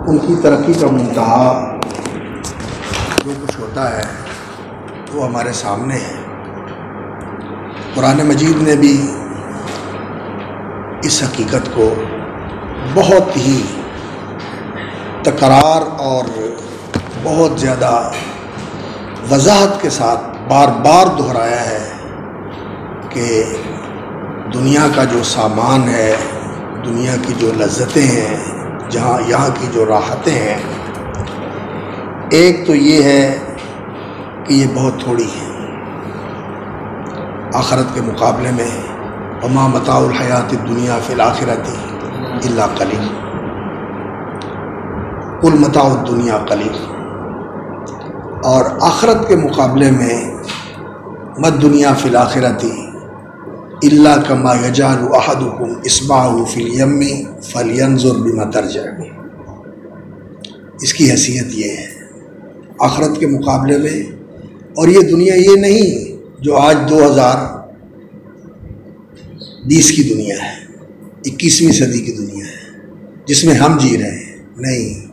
ان کی ترقی کا منتہا جو کچھ ہوتا ہے وہ ہمارے سامنے ہے۔ قرآن مجید نے بھی اس حقیقت کو بہت ہی تکرار اور بہت زیادہ وضاحت کے ساتھ بار بار دہرایا ہے کہ دنیا کا جو سامان ہے، دنیا کی جو لذتیں ہیں، یہاں کی جو راحتیں ہیں، ایک تو یہ ہے کہ یہ بہت تھوڑی ہے آخرت کے مقابلے میں۔ وما متاع الحیات الدنیا فی الآخرۃ الا قلیل، قل متاع الدنیا قلیل، اور آخرت کے مقابلے میں مد دنیا فی الآخرۃ الا کما یجعل احدکم اصبعہ فی الیم فلینظر بما ترجع، اس کی حیثیت یہ ہے آخرت کے مقابلے میں۔ اور یہ دنیا یہ نہیں جو آج 2020 کی دنیا ہے، 21ویں صدی کی دنیا ہے جس میں ہم جی رہے ہیں، نہیں،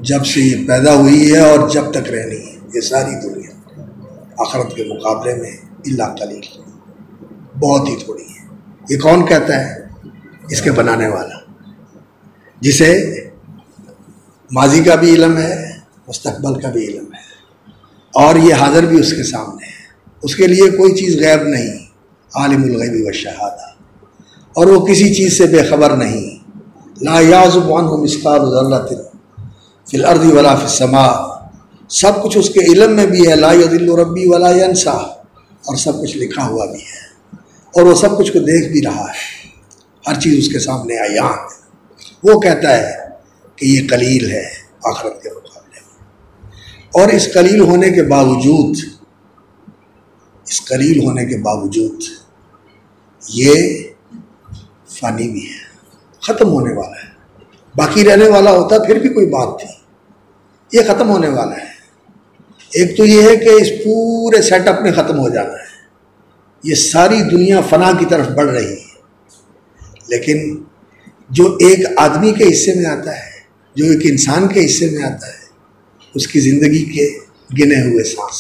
جب سے یہ پیدا ہوئی ہے اور جب تک رہنی ہے یہ ساری دنیا آخرت کے مقابلے میں الا قلیل، بہت ہی تھوڑی ہے۔ یہ کون کہتا ہے؟ اس کے بنانے والا، جسے ماضی کا بھی علم ہے، مستقبل کا بھی علم ہے، اور یہ حاضر بھی اس کے سامنے ہے۔ اس کے لیے کوئی چیز غیب نہیں، عالم الغیب والشہادہ، اور وہ کسی چیز سے بے خبر نہیں۔ لا یعزب عنہ مثقال ذرۃ فی الارض ولا فی السماء، سب کچھ اس کے علم میں بھی ہے۔ لا یضل ربی ولا ینسا، اور سب کچھ لکھا ہوا بھی ہے، اور وہ سب کچھ کو دیکھ بھی رہا ہے، ہر چیز اس کے سامنے عیاں ہے۔ وہ کہتا ہے کہ یہ قلیل ہے آخرت کے مقابلے میں، اور اس قلیل ہونے کے باوجود یہ فانی بھی ہے، ختم ہونے والا ہے۔ باقی رہنے والا ہوتا پھر بھی کوئی بات تھی، یہ ختم ہونے والا ہے۔ ایک تو یہ ہے کہ اس پورے سیٹ اپ میں ختم ہو جانا ہے، یہ ساری دنیا فنا کی طرف بڑھ رہی ہے، لیکن جو ایک آدمی کے حصے میں آتا ہے، جو ایک انسان کے حصے میں آتا ہے، اس کی زندگی کے گنے ہوئے سانس،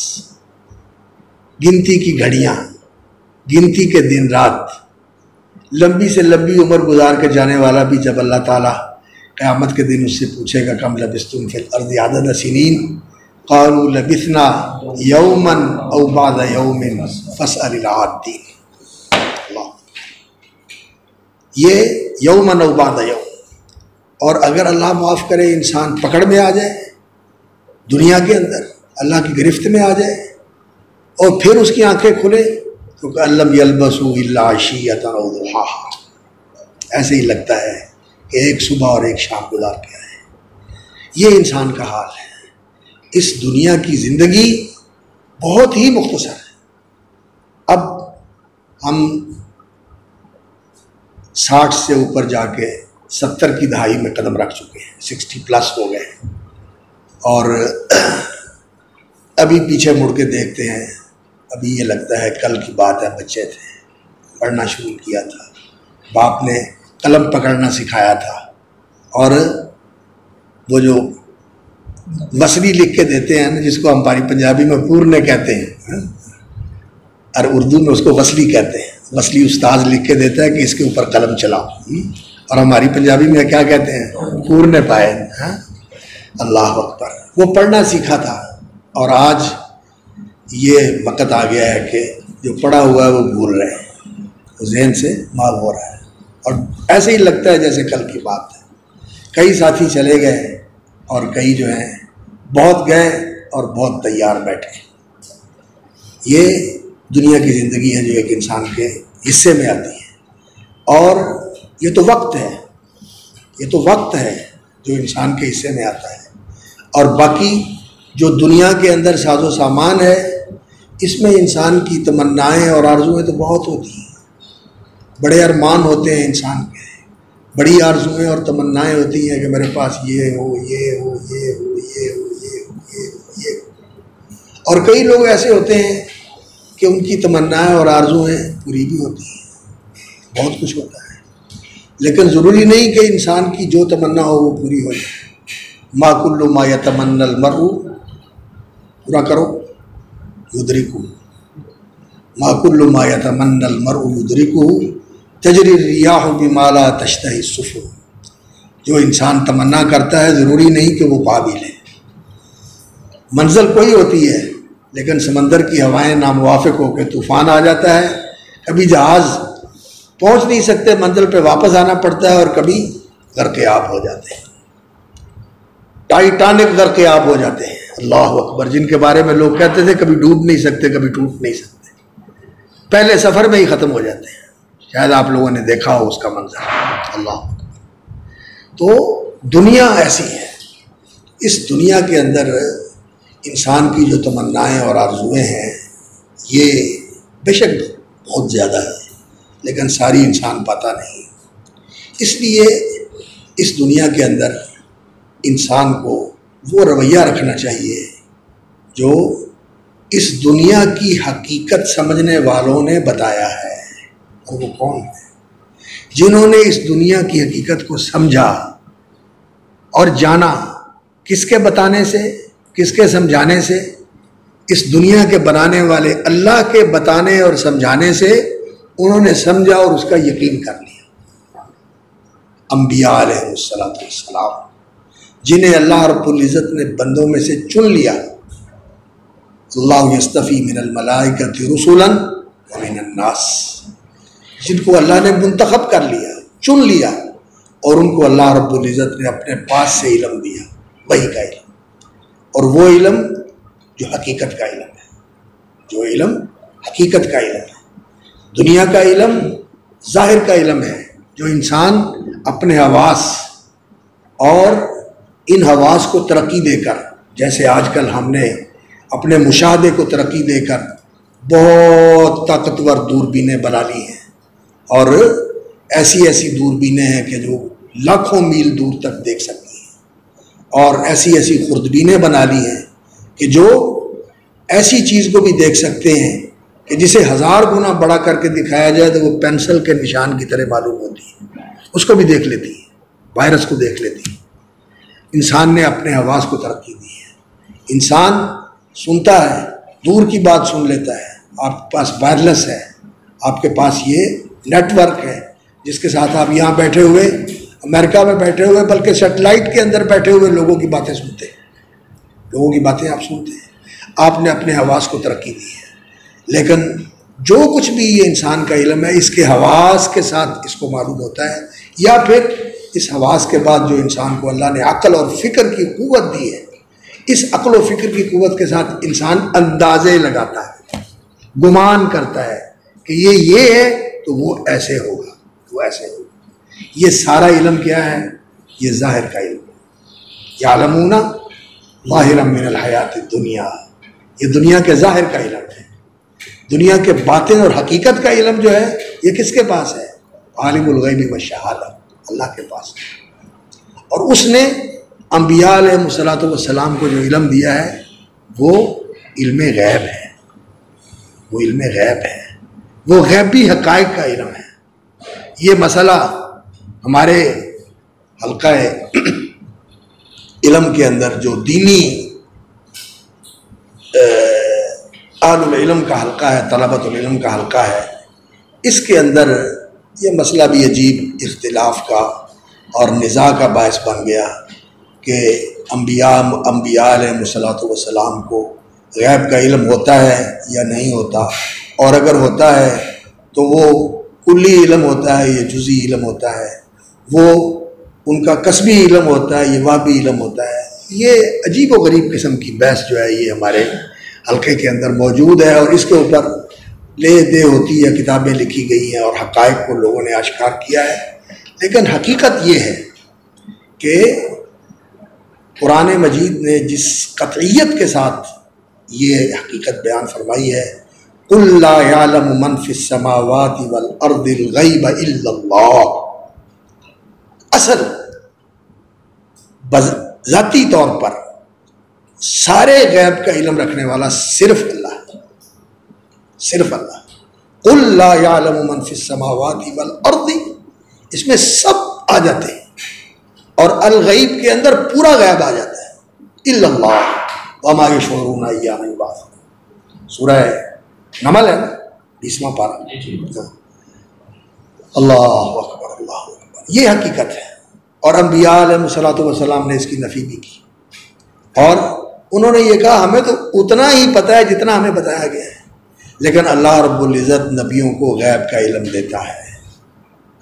گنتی کی گھڑیاں، گنتی کے دن رات، لمبی سے لمبی عمر گزار کے جانے والا بھی جب اللہ تعالیٰ قیامت کے دن اس سے پوچھے گا کم لبثتم فی الارض عدد سنین قالوا لبثنا یوما او بعض یوم فاسأل العادین۔ اللہ، یہ یوما او بعض یوم، اور اگر اللہ معاف کرے انسان پکڑ میں آ جائے، دنیا کے اندر اللہ کی گرفت میں آ جائے، اور پھر اس کی آنکھیں کھلے تو کہ لم یلبسوا الا عشیۃ او ضحاھا، ایسے ہی لگتا ہے کہ ایک صبح اور ایک شام گزار کے آئے۔ یہ انسان کا حال ہے۔ اس دنیا کی زندگی بہت ہی مختصر ہے۔ اب ہم 60 سے اوپر جا کے 70 کی دہائی میں قدم رکھ چکے ہیں، 60+ ہو گئے ہیں، اور ابھی پیچھے مڑ کے دیکھتے ہیں، ابھی یہ لگتا ہے کل کی بات ہے، بچے تھے، پڑھنا شروع کیا تھا، باپ نے قلم پکڑنا سکھایا تھا، اور وہ جو وصلی لکھ کے دیتے ہیں نا، جس کو ہماری پنجابی میں پورنے کہتے ہیں اور اردو میں اس کو وصلی کہتے ہیں، وصلی استاذ لکھ کے دیتا ہے کہ اس کے اوپر قلم چلاؤ، اور ہماری پنجابی میں کیا کہتے ہیں؟ پورنے پائے۔ اللہ اکبر، وہ پڑھنا سیکھا تھا، اور آج یہ وقت آ گیا ہے کہ جو پڑھا ہوا ہے وہ بھول رہے ہیں، وہ ذہن سے مال ہو رہا ہے، اور ایسے ہی لگتا ہے جیسے کل کی بات ہے۔ کئی ساتھی چلے گئے اور کئی جو ہیں بہت گئے اور بہت تیار بیٹھے۔ یہ دنیا کی زندگی ہے جو ایک انسان کے حصے میں آتی ہے، اور یہ تو وقت ہے جو انسان کے حصے میں آتا ہے، اور باقی جو دنیا کے اندر ساز و سامان ہے، اس میں انسان کی تمنائیں اور آرزویں تو بہت ہوتی ہیں، بڑے ارمان ہوتے ہیں انسان کے، بڑی آرزویں اور تمنائیں ہوتی ہیں کہ میرے پاس یہ ہو، یہ ہو، یہ ہو، یہ ہو، یہ ہو، یہ ہو، یہ ہو۔ اور کئی لوگ ایسے ہوتے ہیں کہ ان کی تمنائیں اور آرزویں پوری بھی ہوتی ہیں، بہت کچھ ہوتا ہے، لیکن ضروری نہیں کہ انسان کی جو تمنا ہو وہ پوری ہو جائے۔ ما کل ما یتمنى المرء، پورا کرو، یدرکہ، ما کل ما یتمنى المرء یدرکہ تجری الریاح بما لا تشتہی السفن، جو انسان تمنا کرتا ہے ضروری نہیں کہ وہ پا بھی لے، منزل کوئی ہوتی ہے لیکن سمندر کی ہوائیں ناموافق ہو کے طوفان آ جاتا ہے، کبھی جہاز پہنچ نہیں سکتے، منزل پہ واپس آنا پڑتا ہے، اور کبھی غرق آب ہو جاتے ہیں، ٹائٹانک غرق آب ہو جاتے ہیں، اللہ اکبر، جن کے بارے میں لوگ کہتے تھے کبھی ڈوب نہیں سکتے، کبھی ٹوٹ نہیں سکتے، پہلے سفر میں ہی ختم ہو جاتے ہیں، شاید آپ لوگوں نے دیکھا ہو اس کا منظر، اللہ اکبر۔ تو دنیا ایسی ہے، اس دنیا کے اندر انسان کی جو تمنائیں اور آرزوئیں ہیں یہ بے شک بہت زیادہ ہے، لیکن ساری انسان پاتا نہیں، اس لیے اس دنیا کے اندر انسان کو وہ رویہ رکھنا چاہیے جو اس دنیا کی حقیقت سمجھنے والوں نے بتایا ہے، اور وہ کون ہے؟ جنہوں نے اس دنیا کی حقیقت کو سمجھا اور جانا، کس کے بتانے سے، کس کے سمجھانے سے؟ اس دنیا کے بنانے والے اللہ کے بتانے اور سمجھانے سے انہوں نے سمجھا اور اس کا یقین کر لیا۔ انبیاء علیہ السلام جنہیں اللہ رب العزت نے بندوں میں سے چن لیا، اللہ یصطفی من الملائکۃ رسلا ومن الناس، جن کو اللہ نے منتخب کر لیا، چن لیا، اور ان کو اللہ رب العزت نے اپنے پاس سے علم دیا، وہی کا علم، اور وہ علم جو حقیقت کا علم ہے، جو علم حقیقت کا علم ہے۔ دنیا کا علم ظاہر کا علم ہے، جو انسان اپنے حواس اور ان حواس کو ترقی دے کر، جیسے آج کل ہم نے اپنے مشاہدے کو ترقی دے کر بہت طاقتور دوربینیں بنا لی ہیں، اور ایسی ایسی دوربینیں ہیں کہ جو لاکھوں میل دور تک دیکھ سکتی ہیں، اور ایسی ایسی خوردبینیں بنا لی ہیں کہ جو ایسی چیز کو بھی دیکھ سکتے ہیں کہ جسے 1000 گنا بڑا کر کے دکھایا جائے تو وہ پینسل کے نشان کی طرح معلوم ہوتی ہے، اس کو بھی دیکھ لیتی ہے، وائرس کو دیکھ لیتی ہے۔ انسان نے اپنے حواس کو ترقی دی ہے، انسان سنتا ہے، دور کی بات سن لیتا ہے، آپ کے پاس وائرلیس ہے، آپ کے پاس یہ نیٹ ورک ہے جس کے ساتھ آپ یہاں بیٹھے ہوئے، امریکہ میں بیٹھے ہوئے، بلکہ سیٹلائٹ کے اندر بیٹھے ہوئے لوگوں کی باتیں سنتے ہیں، لوگوں کی باتیں آپ سنتے ہیں۔ آپ نے اپنے حواس کو ترقی دی ہے، لیکن جو کچھ بھی یہ انسان کا علم ہے اس کے حواس کے ساتھ اس کو معلوم ہوتا ہے، یا پھر اس حواس کے بعد جو انسان کو اللہ نے عقل اور فکر کی قوت دی ہے، اس عقل و فکر کی قوت کے ساتھ انسان اندازے لگاتا ہے، گمان کرتا ہے کہ یہ ہے تو وہ ایسے ہوگا، وہ ایسے ہوگا۔ یہ سارا علم کیا ہے؟ یہ ظاہر کا علم ہے، یعلمون ظاہرا من الحیات الدنیا، یہ دنیا کے ظاہر کا علم ہے۔ دنیا کے باطن اور حقیقت کا علم جو ہے یہ کس کے پاس ہے؟ عالم الغیب والشہادہ، اللہ کے پاس ہے۔ اور اس نے انبیاء علیہ السلام کو جو علم دیا ہے وہ علم غیب ہے، وہ علم غیب ہے، وہ غیبی حقائق کا علم ہے۔ یہ مسئلہ ہمارے حلقہ علم کے اندر جو دینی اہل العلم کا حلقہ ہے، طلبۃ العلم کا حلقہ ہے، اس کے اندر یہ مسئلہ بھی عجیب اختلاف کا اور نزاع کا باعث بن گیا کہ انبیاء علیہ السلام کو غیب کا علم ہوتا ہے یا نہیں ہوتا، اور اگر ہوتا ہے تو وہ کلی علم ہوتا ہے یا جزئی علم ہوتا ہے، وہ ان کا کسبی علم ہوتا ہے یا وابی علم ہوتا ہے۔ یہ عجیب و غریب قسم کی بحث جو ہے یہ ہمارے حلقے کے اندر موجود ہے، اور اس کے اوپر لے دے ہوتی ہے، کتابیں لکھی گئی ہیں اور حقائق کو لوگوں نے اشکار کیا ہے، لیکن حقیقت یہ ہے کہ قرآن مجید نے جس قطعیت کے ساتھ یہ حقیقت بیان فرمائی ہے، قُلْ لَا يَعْلَمُ مَنْ فِي السَّمَاوَاتِ وَالْأَرْضِ الْغَيْبَ إِلَّا اللَّهُ، اصل ذاتی طور پر سارے غیب کا علم رکھنے والا صرف اللہ ہے، صرف اللہ۔ قُلْ لَا يَعْلَمُ مَنْ فِي السَّمَاوَاتِ وَالْأَرْضِ، اس میں سب آ جاتے ہیں، اور الغیب کے اندر پورا غیب آ جاتا ہے، الا اللہ وما یشعرون ایان یبعثون، سورہ نمل ہے نا 20واں پارہ۔ اللہ اکبر اللہ اکبر، یہ حقیقت ہے۔ اور انبیاء علیہ الصلوۃ والسلام نے اس کی نفی بھی کی، اور انہوں نے یہ کہا ہمیں تو اتنا ہی پتہ ہے جتنا ہمیں بتایا گیا ہے، لیکن اللہ رب العزت نبیوں کو غیب کا علم دیتا ہے۔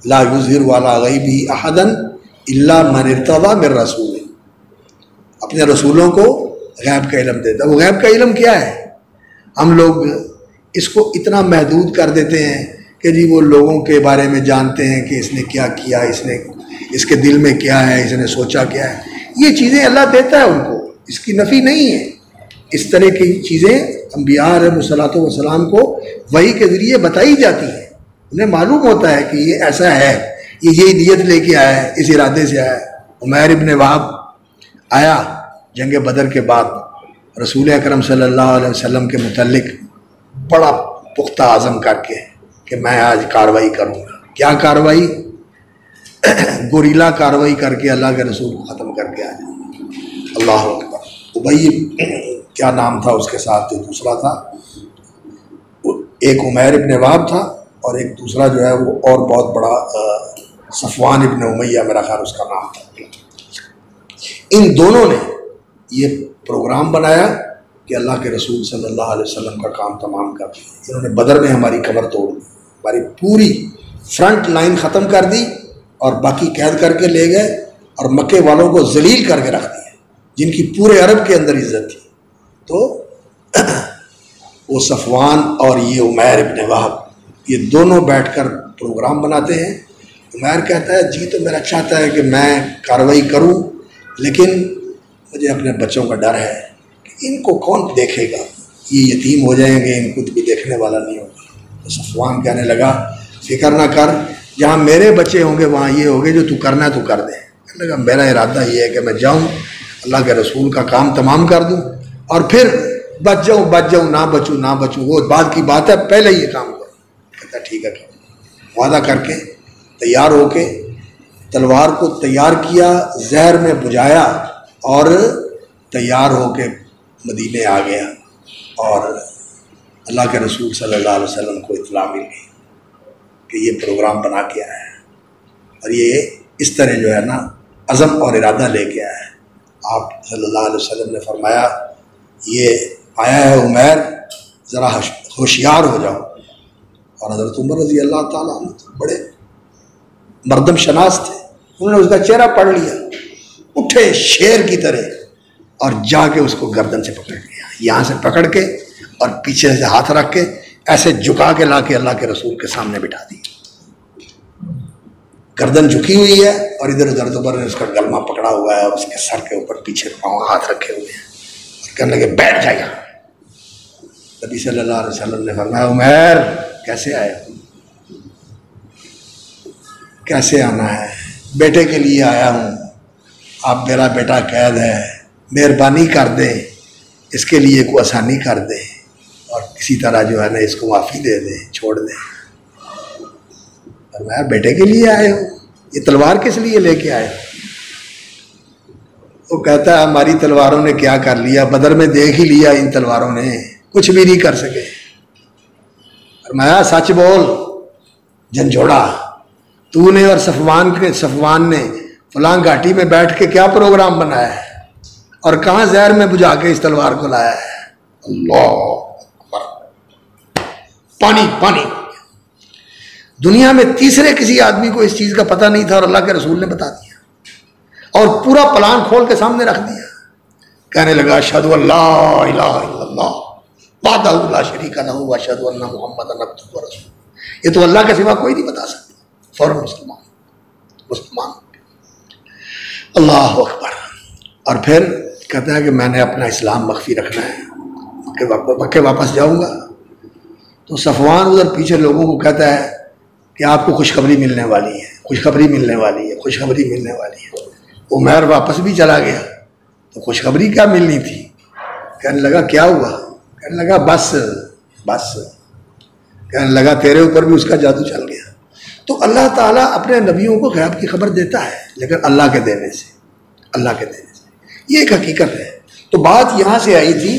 لا یظہر علی غیبہ احدا الا من ارتضی من رسول، اپنے رسولوں کو غیب کا علم دیتا ہے۔ وہ غیب کا علم کیا ہے؟ ہم لوگ اس کو اتنا محدود کر دیتے ہیں کہ جی وہ لوگوں کے بارے میں جانتے ہیں کہ اس نے کیا کیا، اس کے دل میں کیا ہے، اس نے سوچا کیا ہے۔ یہ چیزیں اللہ دیتا ہے ان کو، اس کی نفی نہیں ہے۔ اس طرح کی چیزیں انبیاء علیہ الصلوۃ والسلام کو وحی کے ذریعے بتائی جاتی ہیں، انہیں معلوم ہوتا ہے کہ یہ ایسا ہے، یہ یہی نیت لے کے آیا ہے، اس ارادے سے آیا ہے۔ عمیر ابن وہب آیا جنگ بدر کے بعد رسول اکرم صلی اللہ علیہ وسلم کے متعلق بڑا پختہ عزم کر کے کہ میں آج کارروائی کروں گا۔ کیا کارروائی؟ گوریلا کارروائی کر کے اللہ کے رسول کو ختم کر کے آ جاؤں گا۔ اللہ اکبر۔ ابی کیا نام تھا اس کے ساتھ جو دوسرا تھا، ایک عمیر ابن وہب تھا اور ایک دوسرا جو ہے وہ اور بہت بڑا صفوان ابن امیہ میرا خیال اس کا نام تھا۔ ان دونوں نے یہ پروگرام بنایا کہ اللہ کے رسول صلی اللہ علیہ وسلم کا کام تمام کر دیا۔ انہوں نے بدر میں ہماری کمر توڑ دی، ہماری پوری فرنٹ لائن ختم کر دی اور باقی قید کر کے لے گئے اور مکے والوں کو ذلیل کر کے رکھ دیا، جن کی پورے عرب کے اندر عزت تھی۔ تو وہ صفوان اور یہ عمیر ابن وہب یہ دونوں بیٹھ کر پروگرام بناتے ہیں۔ عمیر کہتا ہے جی تو میرا چاہتا ہے کہ میں کارروائی کروں، لیکن مجھے اپنے بچوں کا ڈر ہے کہ ان کو کون دیکھے گا، یہ یتیم ہو جائیں گے، ان کو بھی دیکھنے والا نہیں ہوگا۔ تو صفوان کہنے لگا فکر نہ کر، جہاں میرے بچے ہوں گے وہاں یہ ہوگے، جو تو کرنا ہے تو کر دے۔ کہنے لگا میرا ارادہ یہ ہے کہ میں جاؤں، اللہ کے رسول کا کام تمام کر دوں اور پھر بچ جاؤں نہ بچوں وہ بعد کی بات ہے، پہلے یہ کام کروں۔ کہتا ٹھیک ہے، وعدہ کر کے تیار ہو کے تلوار کو تیار کیا، زہر میں بجھایا اور تیار ہو کے مدینے آ گیا، اور اللہ کے رسول صلی اللہ علیہ وسلم کو اطلاع مل گئی کہ یہ پروگرام بنا کے آیا ہے اور یہ اس طرح جو ہے نا عزم اور ارادہ لے کے آیا ہے۔ آپ صلی اللہ علیہ وسلم نے فرمایا یہ آیا ہے عمیر، ذرا ہوشیار ہو جاؤ۔ اور حضرت عمر رضی اللہ تعالیٰ عنہ بڑے مردم شناس تھے، انہوں نے اس کا چہرہ پڑھ لیا، اٹھے شیر کی طرح اور جا کے اس کو گردن سے پکڑ لیا، یہاں سے پکڑ کے اور پیچھے سے ہاتھ رکھ کے ایسے جھکا کے لا کے اللہ کے رسول کے سامنے بٹھا دی۔ گردن جھکی ہوئی ہے اور ادھر ادھر عمر نے اس کا گلما پکڑا ہوا ہے اور اس کے سر کے اوپر پیچھے پاؤں ہاتھ رکھے ہوئے ہیں اور کہنے لگے بیٹھ جا یہاں۔ نبی صلی اللہ علیہ وسلم نے فرمایا عمیر کیسے آئے ہو؟ کیسے آنا ہے؟ بیٹے کے لیے آیا ہوں، آپ میرا بیٹا قید ہے، مہربانی کر دیں، اس کے لیے کوئی آسانی کر دیں اور کسی طرح جو ہے نا اس کو معافی دے دیں، چھوڑ دیں۔ فرمایا بیٹے کے لیے آئے ہو؟ یہ تلوار کس لیے لے کے آئے؟ وہ کہتا ہے ہماری تلواروں نے کیا کر لیا، بدر میں دیکھ ہی لیا، ان تلواروں نے کچھ بھی نہیں کر سکے۔ فرمایا سچ بول جھنجھوڑا، تو نے اور صفوان نے فلاں گھاٹی میں بیٹھ کے کیا پروگرام بنایا ہے اور کہاں زہر میں بجھا کے اس تلوار کو لایا ہے؟ اللہ اکبر، پانی دنیا میں تیسرے کسی آدمی کو اس چیز کا پتہ نہیں تھا اور اللہ کے رسول نے بتا دیا اور پورا پلان کھول کے سامنے رکھ دیا۔ کہنے لگا اشہد ان لا الہ الا اللہ وحدہ لا شریک لہ واشہد ان محمدا عبدہ ورسولہ، یہ تو اللہ کے سوا کوئی نہیں بتا سکتا۔ فوراً مسلمان اللہ اکبر۔ اور پھر کہتا ہے کہ میں نے اپنا اسلام مخفی رکھنا ہے، مکے واپس جاؤں گا۔ تو صفوان ادھر پیچھے لوگوں کو کہتا ہے کہ آپ کو خوشخبری ملنے والی ہے، خوشخبری ملنے والی ہے، خوشخبری ملنے والی ہے۔ عمیر واپس بھی چلا گیا تو خوشخبری کیا ملنی تھی؟ کہنے لگا کیا ہوا؟ کہنے لگا بس کہنے لگا تیرے اوپر بھی اس کا جادو چل گیا۔ تو اللہ تعالیٰ اپنے نبیوں کو غیب کی خبر دیتا ہے۔ لیکن اللہ کے دینے سے، اللہ کے دینے سے، یہ ایک حقیقت ہے۔ تو بات یہاں سے آئی تھی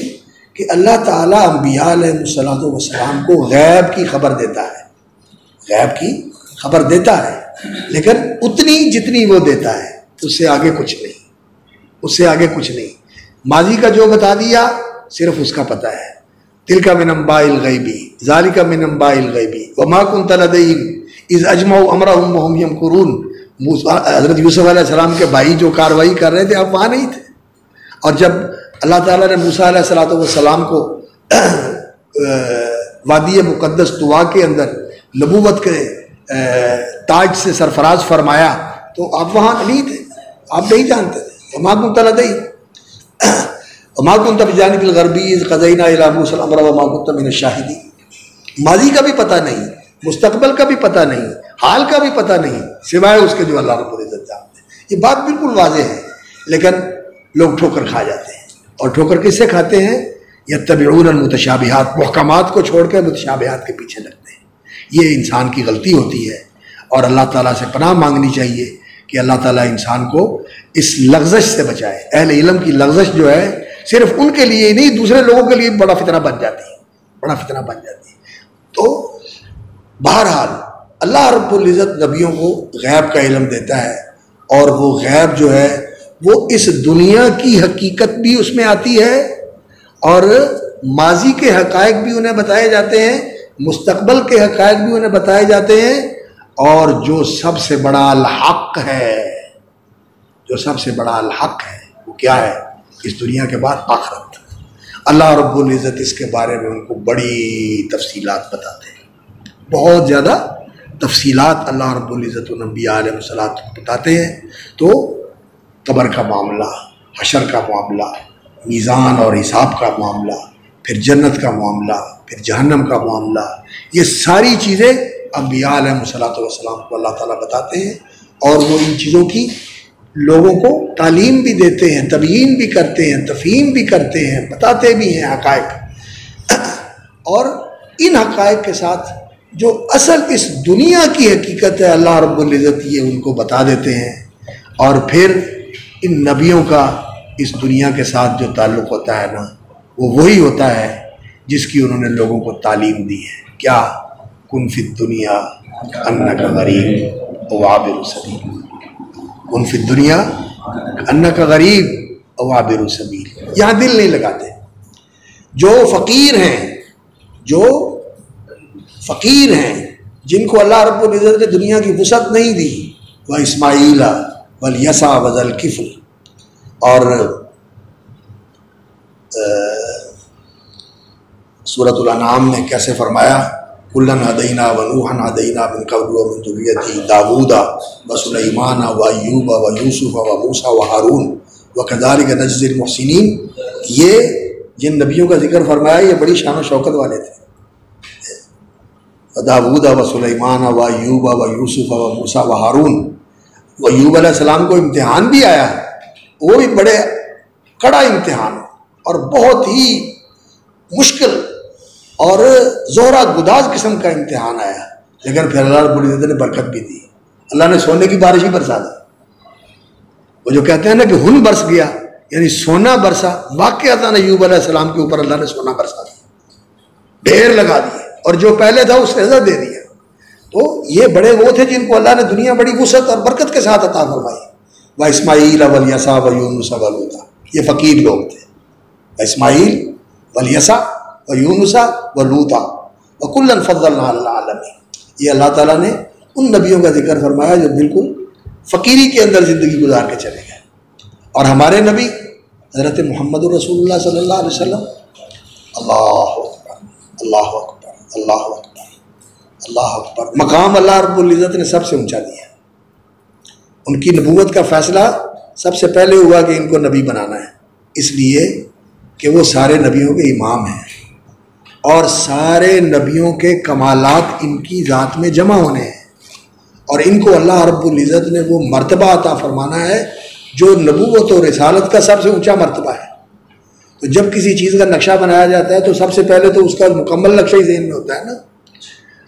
کہ اللہ تعالیٰ انبیاء علیہ الصلوۃ والسلام کو غیب کی خبر دیتا ہے، غیب کی خبر دیتا ہے، لیکن اتنی جتنی وہ دیتا ہے، اس سے آگے کچھ نہیں، اس سے آگے کچھ نہیں۔ ماضی کا جو بتا دیا صرف اس کا پتہ ہے۔ تلک من انباء الغیب ذالک من انباء الغیب وما کنت لدیہم اذ اجمعوا امرهم وهم یمکرون۔ حضرت یوسف علیہ السلام کے بھائی جو کاروائی کر رہے تھے آپ وہاں نہیں تھے، اور جب اللہ تعالیٰ نے موسیٰ علیہ السلام کو وادی مقدس طوا کے اندر نبوت کے تاج سے سرفراز فرمایا تو آپ وہاں نہیں تھے، آپ نہیں جانتے تھے۔ وما كنت لديهم وما كنت بجانب الغربي إذ قضينا إلى موسى الأمر وما كنت من الشاهدين۔ ماضی کا بھی پتہ نہیں، مستقبل کا بھی پتہ نہیں، حال کا بھی پتہ نہیں، سوائے اس کے جو اللہ رب العزت جانتے ہیں۔ یہ بات بالکل واضح ہے، لیکن لوگ ٹھوکر کھا جاتے ہیں، اور ٹھوکر کس سے کھاتے ہیں؟ یتبعون المتشابہات، محکمات کو چھوڑ کر متشابہات کے پیچھے لگتے ہیں۔ یہ انسان کی غلطی ہوتی ہے، اور اللہ تعالیٰ سے پناہ مانگنی چاہیے کہ اللہ تعالیٰ انسان کو اس لغزش سے بچائے۔ اہل علم کی لغزش جو ہے صرف ان کے لیے ہی نہیں، دوسرے لوگوں کے لیے بڑا فتنہ بن جاتی ہے، بڑا فتنہ بن جاتی ہے۔ تو بہرحال اللہ رب العزت نبیوں کو غیب کا علم دیتا ہے، اور وہ غیب جو ہے وہ اس دنیا کی حقیقت بھی اس میں آتی ہے، اور ماضی کے حقائق بھی انہیں بتائے جاتے ہیں، مستقبل کے حقائق بھی انہیں بتائے جاتے ہیں، اور جو سب سے بڑا الحق ہے، جو سب سے بڑا الحق ہے وہ کیا ہے؟ اس دنیا کے بعد آخرت۔ اللہ رب العزت اس کے بارے میں ان کو بڑی تفصیلات بتاتے ہیں، بہت زیادہ تفصیلات اللہ رب العزت انبیاء علیہ الصلوۃ کو بتاتے ہیں۔ تو قبر کا معاملہ، حشر کا معاملہ، میزان اور حساب کا معاملہ، پھر جنت کا معاملہ، پھر جہنم کا معاملہ، یہ ساری چیزیں انبیاء علیہ الصلوۃ والسلام کو اللہ تعالیٰ بتاتے ہیں، اور وہ ان چیزوں کی لوگوں کو تعلیم بھی دیتے ہیں، تبیین بھی کرتے ہیں، تفہیم بھی کرتے ہیں، بتاتے بھی ہیں حقائق، اور ان حقائق کے ساتھ جو اصل اس دنیا کی حقیقت ہے اللہ رب العزت یہ ان کو بتا دیتے ہیں، اور پھر ان نبیوں کا اس دنیا کے ساتھ جو تعلق ہوتا ہے نا، وہ وہی ہوتا ہے جس کی انہوں نے لوگوں کو تعلیم دی ہے۔ کیا؟ کن فی الدنیا انک غریب و عابر سبیل، کن فی الدنیا انک غریب و عابر سبیل۔ یہاں دل نہیں لگاتے۔ جو فقیر ہیں جن کو اللہ رب العزت نے دنیا کی وسعت نہیں دی، وہ اسماعیل والیسع وذا الکفل، اور سورۃ الانعام میں کیسے فرمایا کلن ہدینا ونوحا ہدینا من قبل ومن ذریته داؤد وسلیمان وایوب ویوسف وموسیٰ وہارون وکذلک نجزی المحسنین۔ یہ جن نبیوں کا ذکر فرمایا یہ بڑی شان و شوکت والے تھے، داؤد وسلیمان وایوب ویوسف وموسیٰ وہارون۔ ایوب علیہ السلام کو امتحان بھی آیا، وہ بھی بڑے کڑا امتحان اور بہت ہی مشکل اور زہرہ گداز قسم کا امتحان آیا، لیکن پھر اللہ رب العزت نے برکت بھی دی، اللہ نے سونے کی بارش ہی برسا دی۔ وہ جو کہتے ہیں نا کہ ہن برس گیا، یعنی سونا برسا، واقعتاً ایوب علیہ السلام کے اوپر اللہ نے سونا برسا دیا، ڈھیر لگا دیے، اور جو پہلے تھا اس سے زیادہ دے دیا۔ تو یہ بڑے وہ تھے جن کو اللہ نے دنیا بڑی وسعت اور برکت کے ساتھ عطا فرمائی۔ و اسماعیل والیسع ویونس ولوط، یہ فقیر لوگ تھے، اسماعیل والیسع ویونس ولوط وکلا فضلنا علی العالمین۔ یہ اللہ تعالیٰ نے ان نبیوں کا ذکر فرمایا جو بالکل فقیری کے اندر زندگی گزار کے چلے گئے، اور ہمارے نبی حضرت محمد رسول اللہ صلی اللہ علیہ وسلم، اللہ اکبر اللہ اکبر اللہ اکبر اللہ اکبر، مقام اللہ رب العزت نے سب سے اونچا دیا۔ ان کی نبوت کا فیصلہ سب سے پہلے ہوا کہ ان کو نبی بنانا ہے، اس لیے کہ وہ سارے نبیوں کے امام ہیں، اور سارے نبیوں کے کمالات ان کی ذات میں جمع ہونے ہیں، اور ان کو اللہ رب العزت نے وہ مرتبہ عطا فرمانا ہے جو نبوت اور رسالت کا سب سے اونچا مرتبہ ہے۔ تو جب کسی چیز کا نقشہ بنایا جاتا ہے تو سب سے پہلے تو اس کا مکمل نقشہ ہی ذہن میں ہوتا ہے نا،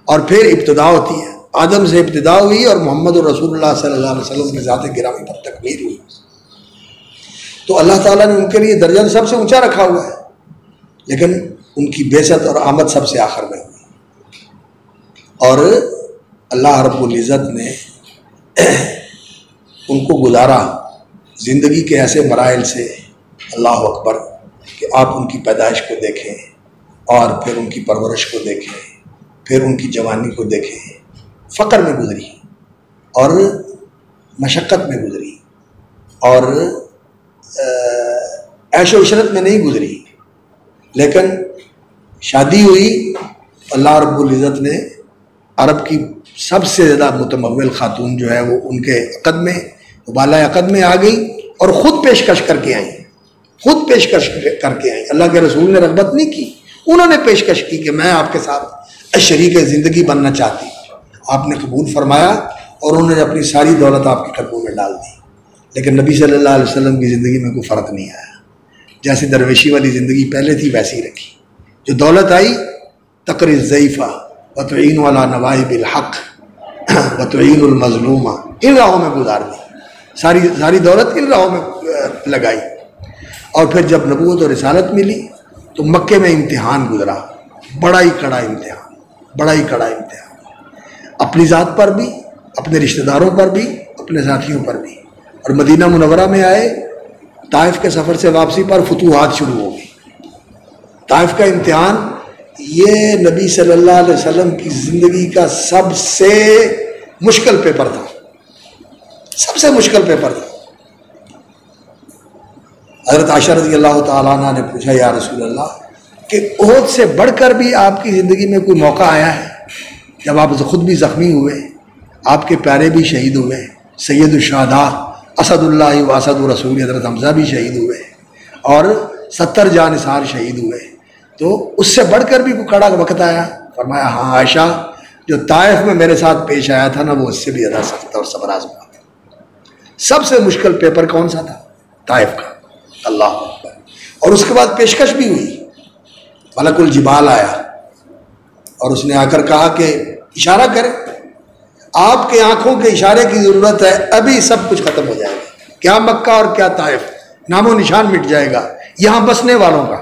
اور پھر ابتدا ہوتی ہے، آدم سے ابتدا ہوئی اور محمد رسول اللہ صلی اللہ علیہ وسلم کے ذات گرامی پر تکمیل ہوئی. تو اللہ تعالیٰ نے ان کے لیے درجہ سب سے اونچا رکھا ہوا ہے، لیکن ان کی بعثت اور آمد سب سے آخر میں ہوئی. اور اللہ رب العزت نے ان کو گزارا زندگی کے ایسے مراحل سے، اللہ اکبر، کہ آپ ان کی پیدائش کو دیکھیں اور پھر ان کی پرورش کو دیکھیں، پھر ان کی جوانی کو دیکھیں. فقر میں گزری اور مشقت میں گزری اور عیش و عشرت میں نہیں گزری، لیکن شادی ہوئی. اللہ رب العزت نے عرب کی سب سے زیادہ متمول خاتون جو ہے وہ ان کے عقد میں، بالا عقد میں آ گئی اور خود پیشکش کر کے آئیں، خود پیشکش کر کے آئیں. اللہ کے رسول نے رغبت نہیں کی، انہوں نے پیشکش کی کہ میں آپ کے ساتھ شریک زندگی بننا چاہتی. آپ نے قبول فرمایا اور انہوں نے اپنی ساری دولت آپ کے قدموں میں ڈال دی. لیکن نبی صلی اللہ علیہ وسلم کی زندگی میں کوئی فرق نہیں آیا. جیسے درویشی والی زندگی پہلے تھی ویسی ہی رکھی. جو دولت آئی تقری الضعیفہ وتعین علی نوائب الحق وتعین المظلومہ، ان راہوں میں گزار دی. ساری دولت ان راہوں میں لگائی. اور پھر جب نبوت اور رسالت ملی تو مکے میں امتحان گزرا، بڑا ہی کڑا امتحان، بڑا ہی کڑا امتحان، اپنی ذات پر بھی، اپنے رشتہ داروں پر بھی، اپنے ساتھیوں پر بھی. اور مدینہ منورہ میں آئے، طائف کے سفر سے واپسی پر فتوحات شروع ہو گئی. طائف کا امتحان یہ نبی صلی اللہ علیہ وسلم کی زندگی کا سب سے مشکل پیپر تھا، سب سے مشکل پیپر تھا. حضرت عائشہ رضی اللہ تعالیٰ عنہ نے پوچھا یا رسول اللہ کہ احد سے بڑھ کر بھی آپ کی زندگی میں کوئی موقع آیا ہے جب آپ خود بھی زخمی ہوئے، آپ کے پیارے بھی شہید ہوئے، سید الشہداء اسد اللہ و اسد رسول حضرت حمزہ بھی شہید ہوئے اور 70 جانثار شہید ہوئے، تو اس سے بڑھ کر بھی کوئی کڑا وقت آیا؟ فرمایا ہاں عائشہ، جو طائف میں میرے ساتھ پیش آیا تھا نا وہ اس سے بھی زیادہ سخت اور صبر آزما تھا. سب سے مشکل پیپر کون سا تھا؟ طائف کا. اللہ اکبر. اور اس کے بعد پیشکش بھی ہوئی. ملک الجبال آیا اور اس نے آ کر کہا کہ اشارہ کرے، آپ کے آنکھوں کے اشارے کی ضرورت ہے، ابھی سب کچھ ختم ہو جائے گا. کیا مکہ اور کیا طائف، نام و نشان مٹ جائے گا. یہاں بسنے والوں کا،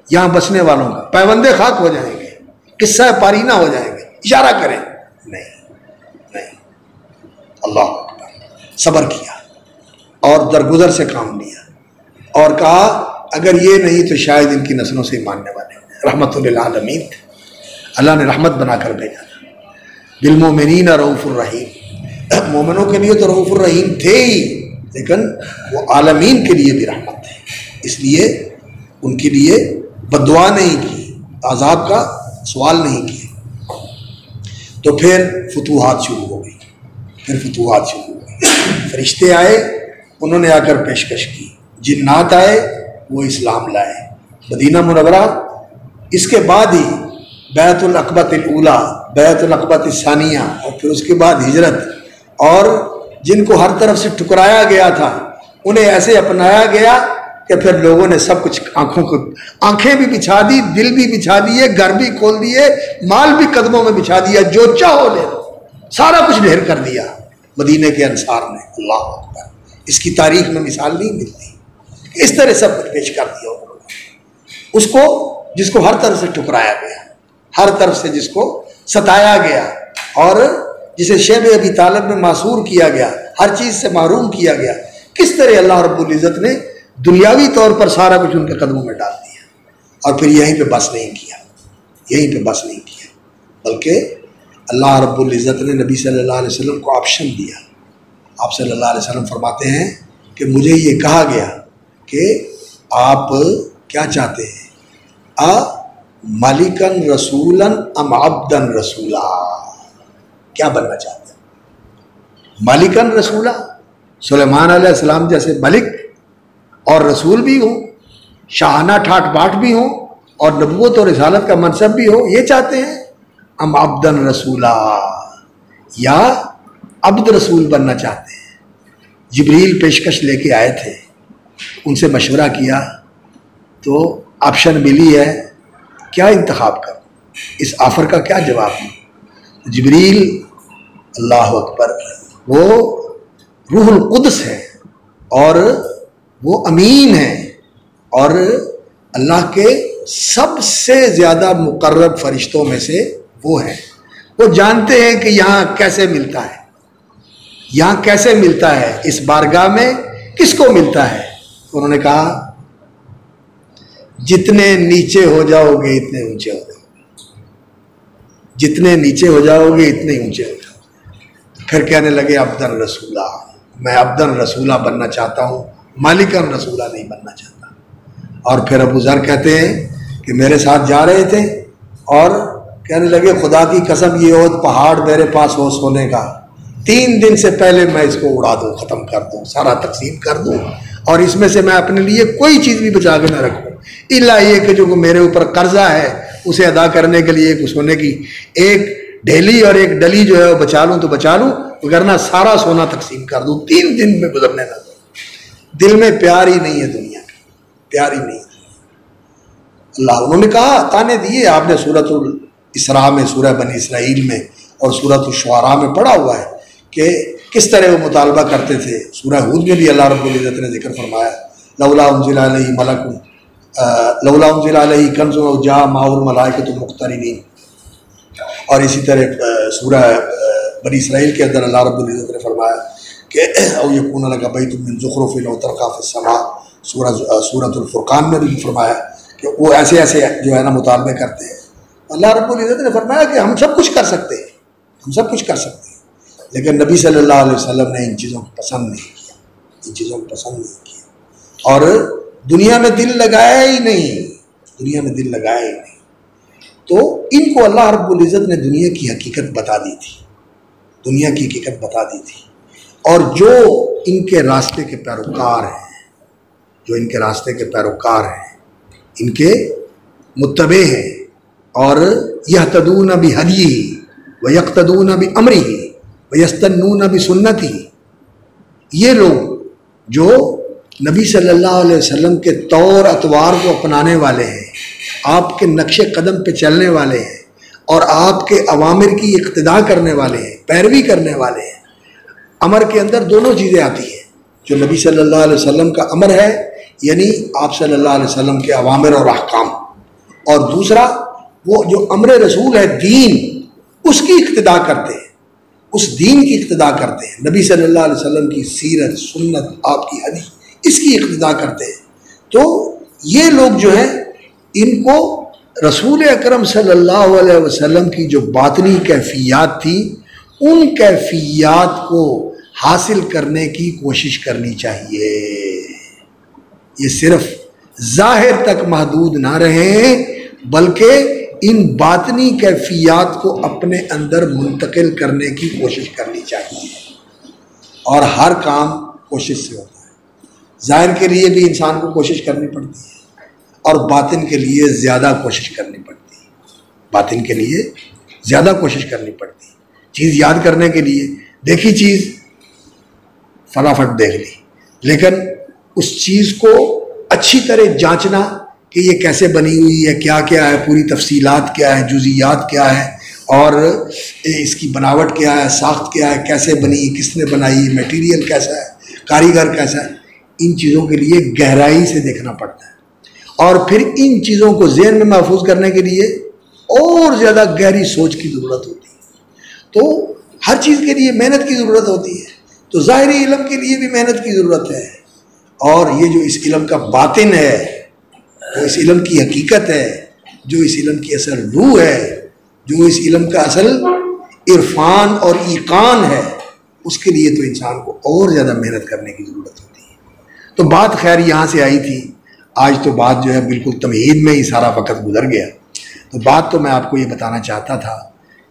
یہاں بسنے والوں کا پیوندے خاک ہو جائیں گے، قصہ پارینہ ہو جائیں گے. اشارہ کریں. نہیں. اللہ اکبر. صبر کیا اور درگزر سے کام لیا اور کہا اگر یہ نہیں تو شاید ان کی نسلوں سے ماننے والے ہیں. رحمت للعالمین، اللہ نے رحمت بنا کر بھیجا تھا. بالمؤمنین رؤوف الرحیم، مومنوں کے لیے تو رؤوف الرحیم تھے ہی، لیکن وہ عالمین کے لیے بھی رحمت تھے. اس لیے ان کے لیے بددعا نہیں کی، عذاب کا سوال نہیں کیا. تو پھر فتوحات شروع ہو گئی. فرشتے آئے، انہوں نے آ کر پیشکش کی. جنات آئے، وہ اسلام لائے. مدینہ منورہ اس کے بعد ہی بیعت العقبۃ الاولیٰ، بیعت العقبۃ الثانیہ، اور پھر اس کے بعد ہجرت. اور جن کو ہر طرف سے ٹکرایا گیا تھا انہیں ایسے اپنایا گیا کہ پھر لوگوں نے سب کچھ آنکھیں بھی بچھا دی، دل بھی بچھا دیے، گھر بھی کھول دیے، مال بھی قدموں میں بچھا دیا، جو چاہو لے لو، سارا کچھ ڈھیر کر دیا مدینے کے انصار نے. اللہ اکبر. اس کی تاریخ میں مثال نہیں ملتی. اس طرح سب کچھ پیش کر دیا اس کو جس کو ہر طرف سے ٹکرایا گیا، ہر طرف سے جس کو ستایا گیا اور جسے شیب ابی طالب میں معصور کیا گیا، ہر چیز سے محروم کیا گیا. کس طرح اللہ رب العزت نے دنیاوی طور پر سارا کچھ ان کے قدموں میں ڈال دیا. اور پھر یہیں پہ بس نہیں کیا، بلکہ اللہ رب العزت نے نبی صلی اللہ علیہ وسلم کو آپشن دیا. آپ صلی اللہ علیہ وسلم فرماتے ہیں کہ مجھے یہ کہا گیا کہ آپ کیا چاہتے ہیں، مالکن رسولن ام عبدن رسولا، کیا بننا چاہتے ہیں؟ مالکن رسولا، سلیمان علیہ السلام جیسے ملک اور رسول بھی ہوں، شاہانہ ٹھاٹ باٹ بھی ہوں اور نبوت اور رسالت کا منصب بھی ہو، یہ چاہتے ہیں؟ ام عبدن رسولا، یا عبد رسول بننا چاہتے ہیں؟ جبریل پیشکش لے کے آئے تھے، ان سے مشورہ کیا تو آپشن ملی ہے، کیا انتخاب کروں، اس آفر کا کیا جواب دوں؟ جبریل اللہ اکبر، وہ روح القدس ہے اور وہ امین ہے اور اللہ کے سب سے زیادہ مقرب فرشتوں میں سے وہ ہیں۔ وہ جانتے ہیں کہ یہاں کیسے ملتا ہے، یہاں کیسے ملتا ہے، اس بارگاہ میں کس کو ملتا ہے۔ انہوں نے کہا جتنے نیچے ہو جاؤ گے اتنے اونچے ہو جاؤ گے، جتنے نیچے ہو جاؤ گے اتنے اونچے ہو جاؤ گے۔ پھر کہنے لگے عبدالرسولہ رسولہ، میں عبدالرسولہ رسولہ بننا چاہتا ہوں، مالکن رسولہ نہیں بننا چاہتا۔ اور پھر ابو ذر کہتے ہیں کہ میرے ساتھ جا رہے تھے اور کہنے لگے خدا کی قسم یہ عہد پہاڑ میرے پاس ہو سونے کا، 3 دن سے پہلے میں اس کو اڑا دوں، ختم کر دوں، سارا تقسیم کر دوں اور اس میں سے میں اپنے لیے کوئی چیز بھی بچا کے نہ رکھوں، الا یہ کہ جو میرے اوپر قرضہ ہے اسے ادا کرنے کے لیے ایک سونے کی ایک ڈھیلی اور ایک ڈلی جو ہے وہ بچا لوں تو بچا لوں، وگرنہ سارا سونا تقسیم کر دوں، 3 دن میں گزرنے نہ دوں۔ دل میں پیار ہی نہیں ہے دنیا کا، پیار ہی نہیں ہے اللہ۔ انہوں نے کہا تانے دیے، آپ نے سورۃ الاسراء میں، سورہ بنی اسرائیل میں اور سورۃ الشعراء میں پڑھا ہوا ہے کہ کس طرح وہ مطالبہ کرتے تھے۔ سورہ ہود میں بھی اللہ رب العزت نے ذکر فرمایا لولا انزل علیہ ملک لولا انزل علیہ کنز او جاء معہ الملائکۃ مقترنین، اور اسی طرح سورہ بنی اسرائیل کے اندر اللہ رب العزت نے فرمایا کہ او یکون لک بیت من زخرف او ترقی فی السماء، سورۃ الفرقان میں بھی فرمایا کہ وہ ایسے ایسے جو ہے نا مطالبے کرتے ہیں۔ اللہ رب العزت نے فرمایا کہ ہم سب کچھ کر سکتے ہیں، ہم سب کچھ کر سکتے ہیں، لیکن نبی صلی اللہ علیہ وسلم نے ان چیزوں کو پسند نہیں کیا، ان چیزوں کو پسند نہیں کیا اور دنیا میں دل لگایا ہی نہیں، دنیا میں دل لگایا ہی نہیں۔ تو ان کو اللہ رب العزت نے دنیا کی حقیقت بتا دی تھی، دنیا کی حقیقت بتا دی تھی، اور جو ان کے راستے کے پیروکار ہیں، جو ان کے راستے کے پیروکار ہیں، ان کے متبع ہیں اور یہتدون بہدیہ ویقتدون بامرہ ویستنون بسنتہ، یہ لوگ جو نبی صلی اللہ علیہ وسلم کے طور اطوار کو اپنانے والے ہیں، آپ کے نقش قدم پہ چلنے والے ہیں اور آپ کے اوامر کی اقتداء کرنے والے ہیں، پیروی کرنے والے ہیں۔ امر کے اندر دونوں چیزیں آتی ہیں، جو نبی صلی اللہ علیہ وسلم کا امر ہے یعنی آپ صلی اللہ علیہ وسلم کے اوامر اور احکام، اور دوسرا وہ جو امر رسول ہے دین، اس کی اقتداء کرتے ہیں، اس دین کی اقتداء کرتے ہیں، نبی صلی اللہ علیہ وسلم کی سیرت، سنت، آپ کی حدیث، اس کی اقتداء کرتے ہیں۔ تو یہ لوگ جو ہیں ان کو رسول اکرم صلی اللہ علیہ وسلم کی جو باطنی کیفیات تھی ان کیفیات کو حاصل کرنے کی کوشش کرنی چاہیے، یہ صرف ظاہر تک محدود نہ رہیں بلکہ ان باطنی کیفیات کو اپنے اندر منتقل کرنے کی کوشش کرنی چاہیے، اور ہر کام کوشش سے ہوتا ہے۔ ظاہر کے لیے بھی انسان کو کوشش کرنی پڑتی ہے اور باطن کے لیے زیادہ کوشش کرنی پڑتی ہے، باطن کے لیے زیادہ کوشش کرنی پڑتی ہے۔ چیز یاد کرنے کے لیے دیکھی چیز فٹافٹ دیکھ لی، لیکن اس چیز کو اچھی طرح جانچنا کہ یہ کیسے بنی ہوئی ہے، کیا کیا ہے، پوری تفصیلات کیا ہے، جزیات کیا ہے، اور اس کی بناوٹ کیا ہے، ساخت کیا ہے، کیسے بنی، کس نے بنائی، میٹیریل کیسا ہے، کاریگر کیسا ہے، ان چیزوں کے لیے گہرائی سے دیکھنا پڑتا ہے۔ اور پھر ان چیزوں کو ذہن میں محفوظ کرنے کے لیے اور زیادہ گہری سوچ کی ضرورت ہوتی ہے۔ تو ہر چیز کے لیے محنت کی ضرورت ہوتی ہے، تو ظاہری علم کے لیے بھی محنت کی ضرورت ہے، اور یہ جو اس علم کا باطن ہے، جو اس علم کی حقیقت ہے، جو اس علم کی اصل روح ہے، جو اس علم کا اصل عرفان اور ایقان ہے، اس کے لیے تو انسان کو اور زیادہ محنت کرنے کی ضرورت ہوتی ہے۔ تو بات خیر یہاں سے آئی تھی، آج تو بات جو ہے بالکل تمہید میں ہی سارا وقت گزر گیا۔ تو بات تو میں آپ کو یہ بتانا چاہتا تھا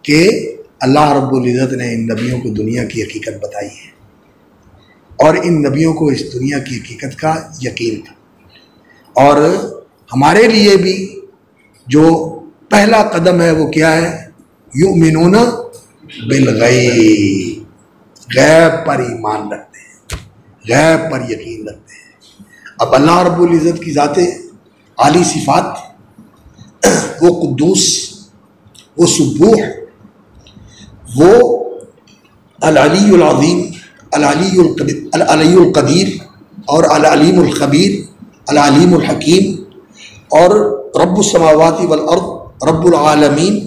کہ اللہ رب العزت نے ان نبیوں کو دنیا کی حقیقت بتائی ہے، اور ان نبیوں کو اس دنیا کی حقیقت کا یقین تھا، اور ہمارے لیے بھی جو پہلا قدم ہے وہ کیا ہے؟ یؤمنون بالغیب، غیب پر ایمان رکھتے ہیں، غیب پر یقین رکھتے ہیں۔ اب اللہ رب العزت کی ذات عالی صفات، وہ قدوس، وہ سبوح، وہ العلی العظیم، العلی القدیر، اور العلیم الخبیر، العلیم الحکیم، اور رب السماوات والارض، رب العالمین،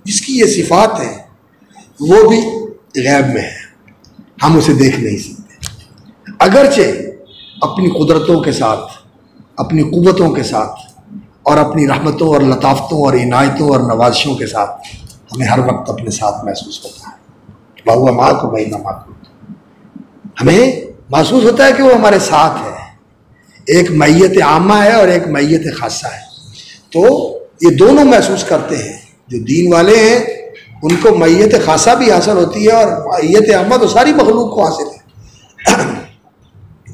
جس کی یہ صفات ہیں وہ بھی غیب میں ہے، ہم اسے دیکھ نہیں سکتے، اگرچہ اپنی قدرتوں کے ساتھ، اپنی قوتوں کے ساتھ، اور اپنی رحمتوں اور لطافتوں اور عنایتوں اور نوازشوں کے ساتھ ہمیں ہر وقت اپنے ساتھ محسوس ہوتا ہے۔ وَهُوَ مَعَكُمْ أَيْنَمَا كُنتُمْ، ہمیں محسوس ہوتا ہے کہ وہ ہمارے ساتھ ہے۔ ایک معیت عامہ ہے اور ایک معیت خاصہ ہے، تو یہ دونوں محسوس کرتے ہیں۔ جو دین والے ہیں ان کو معیت خاصہ بھی حاصل ہوتی ہے، اور معیت عامہ تو ساری مخلوق کو حاصل ہے۔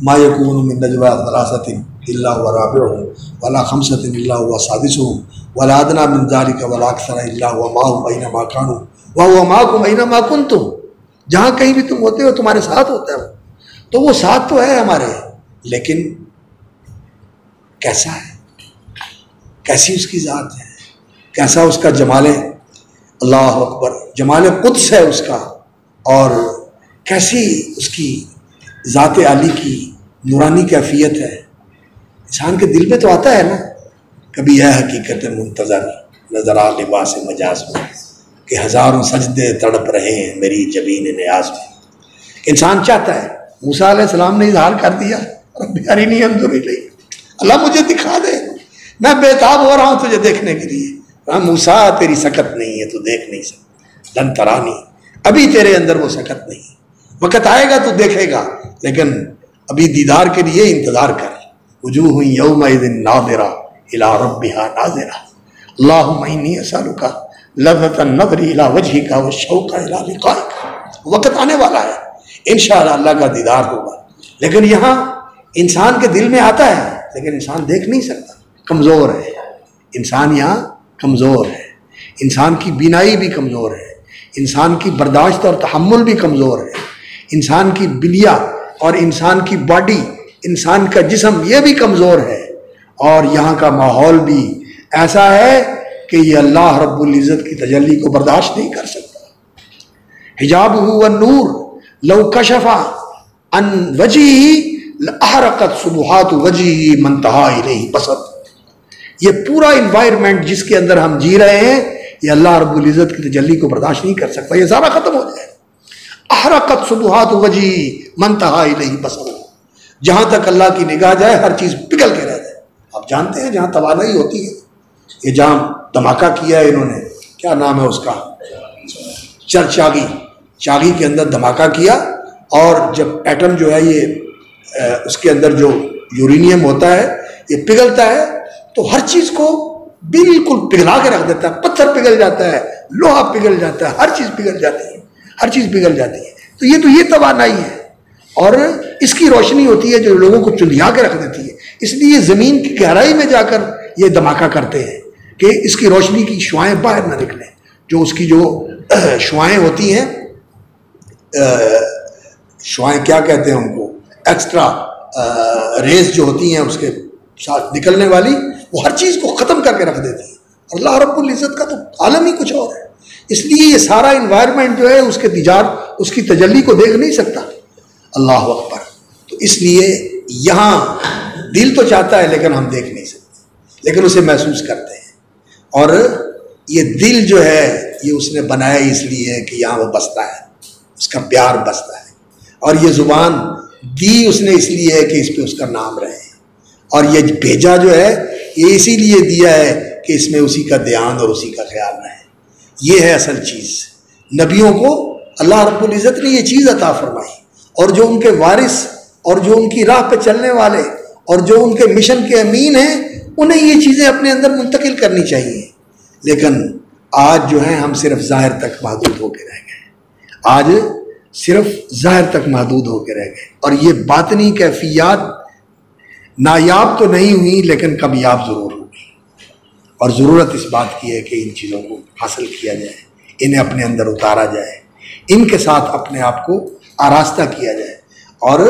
ما یکون من نجوی ثلاثۃ الا هو رابعهم ولا خمسۃ الا هو سادسهم ولا ادنی من ذلک ولا اکثر الا هو معهم اينما كانوا وهو معكم اينما كنتم، جہاں کہیں بھی تم ہوتے ہو تمہارے ساتھ ہوتا ہے۔ تو وہ ساتھ تو ہے ہمارے، لیکن کیسا ہے، کیسی اس کی ذات ہے، کیسا اس کا جمال ہے، اللہ اکبر، جمال قدس ہے اس کا، اور کیسی اس کی ذات عالی کی نورانی کیفیت ہے۔ انسان کے دل میں تو آتا ہے نا کبھی ہے حقیقت منتظر نظر آ لباس مجاز میں، کہ ہزاروں سجدے تڑپ رہے ہیں میری جبین نیاز میں۔ انسان چاہتا ہے، موسیٰ علیہ السلام نے اظہار کر دیا، رب ارنی انظر الیک، اللہ مجھے دکھا دے، میں بےتاب ہو رہا ہوں تجھے دیکھنے کے لیے۔ موسیٰ تیری سکت نہیں ہے، تو دیکھ نہیں سکتا، لن ترانی، ابھی تیرے اندر وہ سکت نہیں، وقت آئے گا تو دیکھے گا، لیکن ابھی دیدار کے لیے انتظار کر۔ وجوہ یومئذ ناظرہ الی ربها ناظرہ، اللہم انی اسألک لذۃ النظر الی وجہک والشوق الی لقائک۔ وقت آنے والا ہے، انشاءاللہ اللہ کا دیدار ہوگا، لیکن یہاں انسان کے دل میں آتا ہے، لیکن انسان دیکھ نہیں سکتا، کمزور ہے انسان، یہاں کمزور ہے، انسان کی بینائی بھی کمزور ہے، انسان کی برداشت اور تحمل بھی کمزور ہے، انسان کی بلیا اور انسان کی باڈی، انسان کا جسم یہ بھی کمزور ہے، اور یہاں کا ماحول بھی ایسا ہے کہ یہ اللہ رب العزت کی تجلی کو برداشت نہیں کر سکتا۔ حجابہ والنور لو کشف عن وجہہ لأحرقت سبحات وجہہ من انتہا الیہ بصر۔ یہ پورا انوائرمنٹ جس کے اندر ہم جی رہے ہیں، یہ اللہ رب العزت کی تجلی کو برداشت نہیں کر سکتا، یہ سارا ختم ہو جائے۔ احرقت سبحات وجہہ من انتہا الیہ بصر، جہاں تک اللہ کی نگاہ جائے ہر چیز پگھل کے رہ جائے۔ آپ جانتے ہیں جہاں توانائی ہوتی ہے، یہ جہاں دھماکہ کیا ہے انہوں نے، کیا نام ہے اس کا، چرچاگی، چاگی کے اندر دھماکہ کیا، اور جب ایٹم جو ہے یہ اس کے اندر جو یورینیم ہوتا ہے یہ پگھلتا ہے تو ہر چیز کو بالکل پگھلا کے رکھ دیتا ہے، پتھر پگھل جاتا ہے، لوہا پگھل جاتا ہے، ہر چیز پگھل جاتی ہے، ہر چیز پگھل جاتی ہے۔ تو یہ توانائی ہے، اور اس کی روشنی ہوتی ہے جو لوگوں کو چندیا کے رکھ دیتی ہے۔ اس لیے زمین کی گہرائی میں جا کر یہ دھماکہ کرتے ہیں کہ اس کی روشنی کی شعائیں باہر نہ نکلیں، جو اس کی جو شعائیں ہوتی ہیں، شعائیں کیا کہتے ہیں ان کو، ایکسٹرا ریز جو ہوتی ہیں اس کے ساتھ نکلنے والی، وہ ہر چیز کو ختم کر کے رکھ دیتی ہیں۔ اور اللہ رب العزت کا تو عالم ہی کچھ اور ہے، اس لیے یہ سارا انوائرمنٹ جو ہے اس کے اس کی تجلی کو دیکھ نہیں سکتا۔ اللہ اکبر۔ تو اس لیے یہاں دل تو چاہتا ہے لیکن ہم دیکھ نہیں سکتے، لیکن اسے محسوس کرتے ہیں، اور یہ دل جو ہے یہ اس نے بنایا اس لیے کہ یہاں وہ بستا ہے، اس کا پیار بستا ہے، اور یہ زبان دی اس نے اس لیے ہے کہ اس پہ اس کا نام رہے، اور یہ بھیجا جو ہے یہ اسی لیے دیا ہے کہ اس میں اسی کا دھیان اور اسی کا خیال رہے۔ یہ ہے اصل چیز۔ نبیوں کو اللہ رب العزت نے یہ چیز عطا فرمائی، اور جو ان کے وارث اور جو ان کی راہ پہ چلنے والے اور جو ان کے مشن کے امین ہیں انہیں یہ چیزیں اپنے اندر منتقل کرنی چاہیے، لیکن آج جو ہے ہم صرف ظاہر تک محدود ہو کے رہ گئے، آج صرف ظاہر تک محدود ہو کے رہ گئے، اور یہ باطنی کیفیات نایاب تو نہیں ہوئی لیکن کمیاب ضرور ہوئی، اور ضرورت اس بات کی ہے کہ ان چیزوں کو حاصل کیا جائے، انہیں اپنے اندر اتارا جائے، ان کے ساتھ اپنے آپ کو آراستہ کیا جائے۔ اور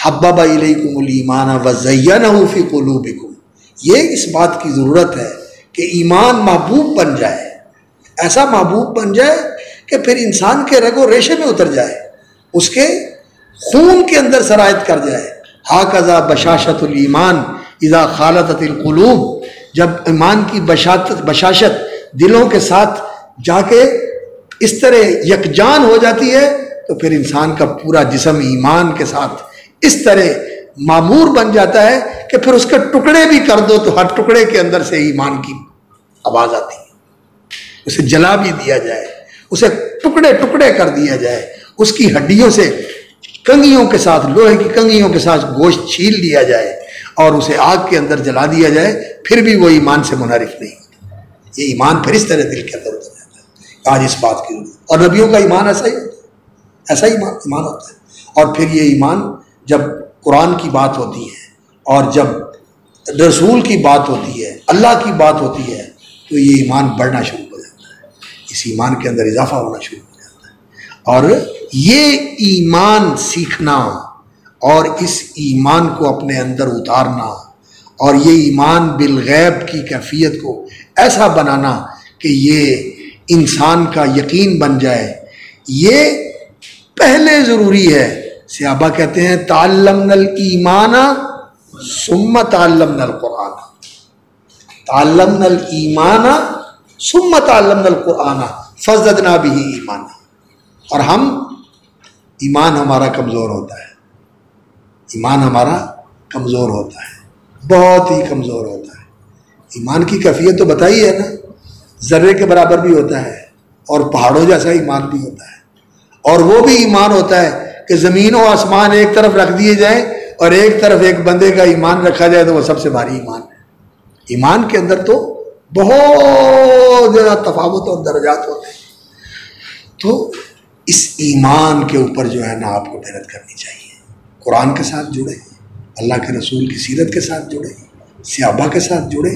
حبب الیکم الایمان وزینہ فی قلوبکم، یہ اس بات کی ضرورت ہے کہ ایمان محبوب بن جائے، ایسا محبوب بن جائے کہ پھر انسان کے رگ و ریشے میں اتر جائے، اس کے خون کے اندر سرایت کر جائے. ہاکذا بشاشت الایمان اذا خالطت القلوب، جب ایمان کی بشاشت دلوں کے ساتھ جا کے اس طرح یکجان ہو جاتی ہے تو پھر انسان کا پورا جسم ایمان کے ساتھ اس طرح معمور بن جاتا ہے کہ پھر اس کے ٹکڑے بھی کر دو تو ہر ٹکڑے کے اندر سے ایمان کی آواز آتی ہے. اسے جلا بھی دیا جائے، اسے ٹکڑے ٹکڑے کر دیا جائے، اس کی ہڈیوں سے کنگھیوں کے ساتھ، لوہے کی کنگھیوں کے ساتھ گوشت چھیل لیا جائے اور اسے آگ کے اندر جلا دیا جائے، پھر بھی وہ ایمان سے منحرف نہیں ہوتا. یہ ایمان پھر اس طرح دل کے اندر اتر جاتا ہے. آج اس بات کی ضرورت. اور نبیوں کا ایمان ایسا ہی ہوتا ہے، ایسا ہی ایمان ہوتا ہے. اور پھر یہ ایمان جب قرآن کی بات ہوتی ہے اور جب رسول کی بات ہوتی ہے، اللہ کی بات ہوتی ہے، تو یہ ایمان بڑھنا شروع ہو جاتا ہے، اس ایمان کے اندر اضافہ ہونا شروع ہو جاتا ہے. اور یہ ایمان سیکھنا اور اس ایمان کو اپنے اندر اتارنا اور یہ ایمان بالغیب کی کیفیت کو ایسا بنانا کہ یہ انسان کا یقین بن جائے، یہ پہلے ضروری ہے. صحابہ کہتے ہیں تعلمنا الایمان ثم تعلمنا القرآن، تعلمنا الایمان ثم تعلمنا القرآن فزدنا به ایمانا. اور ہم ایمان ہمارا کمزور ہوتا ہے، ایمان ہمارا کمزور ہوتا ہے، بہت ہی کمزور ہوتا ہے. ایمان کی کیفیت تو بتائی ہے نا، ذرے کے برابر بھی ہوتا ہے اور پہاڑوں جیسا ایمان بھی ہوتا ہے. اور وہ بھی ایمان ہوتا ہے کہ زمین و آسمان ایک طرف رکھ دیے جائیں اور ایک طرف ایک بندے کا ایمان رکھا جائے تو وہ سب سے بھاری ایمان ہے. ایمان کے اندر تو بہت زیادہ تفاوت اور درجات ہوتے ہیں. تو اس ایمان کے اوپر جو ہے نا آپ کو محنت کرنی چاہیے. قرآن کے ساتھ جڑے، اللہ کے رسول کی سیرت کے ساتھ جڑے، صحابہ کے ساتھ جڑے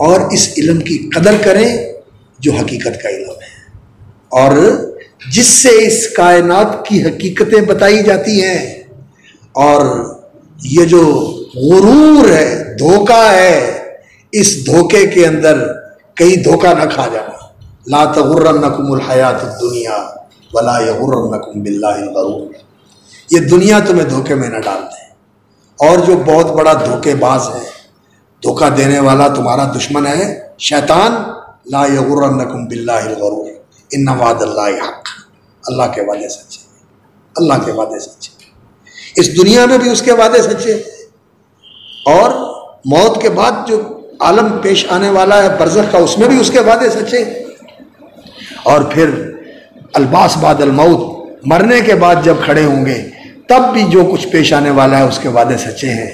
اور اس علم کی قدر کریں جو حقیقت کا علم ہے اور جس سے اس کائنات کی حقیقتیں بتائی جاتی ہیں. اور یہ جو غرور ہے، دھوکہ ہے، اس دھوکے کے اندر کہیں دھوکہ نہ کھا جانا. لا تغرنکم الحیات الدنیا ولا یغرنکم باللہ الغرور. یہ دنیا تمہیں دھوکے میں نہ ڈال دے. اور جو بہت بڑا دھوکے باز ہے، دھوکہ دینے والا تمہارا دشمن ہے شیطان. لا یغرنکم باللہ الغرور ان وعد اللہ حق. اللہ کے وعدے سچے، اللہ کے وعدے سچے. اس دنیا میں بھی اس کے وعدے سچے اور موت کے بعد جو عالم پیش آنے والا ہے برزخ کا، اس میں بھی اس کے وعدے سچے. اور پھر الباس بعد الموت، مرنے کے بعد جب کھڑے ہوں گے تب بھی جو کچھ پیش آنے والا ہے اس کے وعدے سچے ہیں.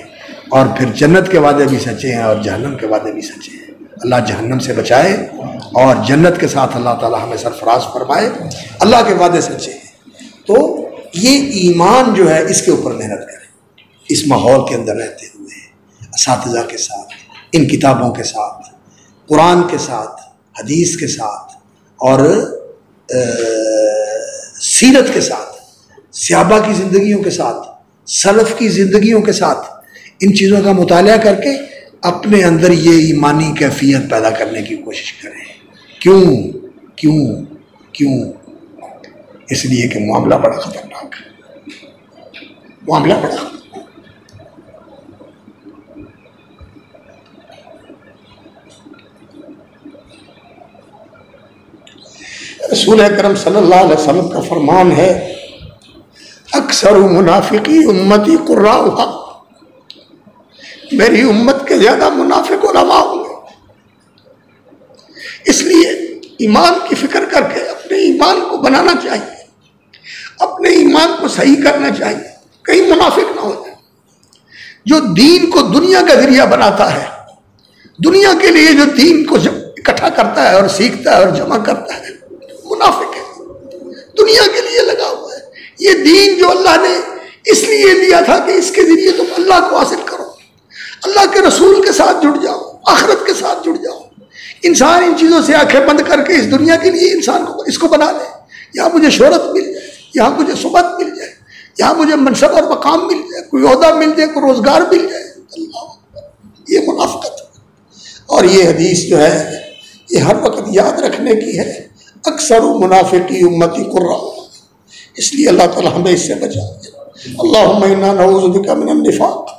اور پھر جنت کے وعدے بھی سچے ہیں اور جہنم کے وعدے بھی سچے ہیں. اللہ جہنم سے بچائے اور جنت کے ساتھ اللہ تعالی ہمیں سرفراز فرمائے. اللہ کے وعدے سچے ہیں. تو یہ ایمان جو ہے اس کے اوپر محنت کریں. اس ماحول کے اندر رہتے ہوئے اساتذہ کے ساتھ، ان کتابوں کے ساتھ، قرآن کے ساتھ، حدیث کے ساتھ اور سیرت کے ساتھ، صحابہ کی زندگیوں کے ساتھ، سلف کی زندگیوں کے ساتھ ان چیزوں کا مطالعہ کر کے اپنے اندر یہ ایمانی کیفیت پیدا کرنے کی کوشش کریں. کیوں؟ اس لیے کہ معاملہ بڑا خطرناک ہے. معاملہ بڑا خطرناک. رسول اکرم صلی اللہ علیہ وسلم کا فرمان ہے اکثر منافقی امتی قراء، میری امت کے زیادہ منافق علماء ہوں گے. اس لیے ایمان کی فکر کر کے اپنے ایمان کو بنانا چاہیے، اپنے ایمان کو صحیح کرنا چاہیے، کہیں منافق نہ ہو جائے. جو دین کو دنیا کا ذریعہ بناتا ہے، دنیا کے لیے جو دین کو اکٹھا کرتا ہے اور سیکھتا ہے اور جمع کرتا ہے، منافق ہے، دنیا کے لیے لگا ہوا ہے. یہ دین جو اللہ نے اس لیے دیا تھا کہ اس کے ذریعے تم اللہ کو حاصل کرو، اللہ کے رسول کے ساتھ جڑ جاؤ، آخرت کے ساتھ جڑ جاؤ. انسان ان چیزوں سے آنکھیں بند کر کے اس دنیا کے لیے انسان کو اس کو بنا لے. یہاں مجھے شہرت مل جائے، یہاں مجھے صحبت مل جائے، یہاں مجھے منصب اور مقام مل جائے، کوئی عہدہ مل جائے، کوئی روزگار مل جائے. اللہ اکبر، یہ منافقت ہے. اور یہ حدیث جو ہے یہ ہر وقت یاد رکھنے کی ہے. اکثر منافقی امتی قراء، اس لیے اللہ تعالی ہمیں اس سے بچائے. اللہم انا نعوذ بک من النفاق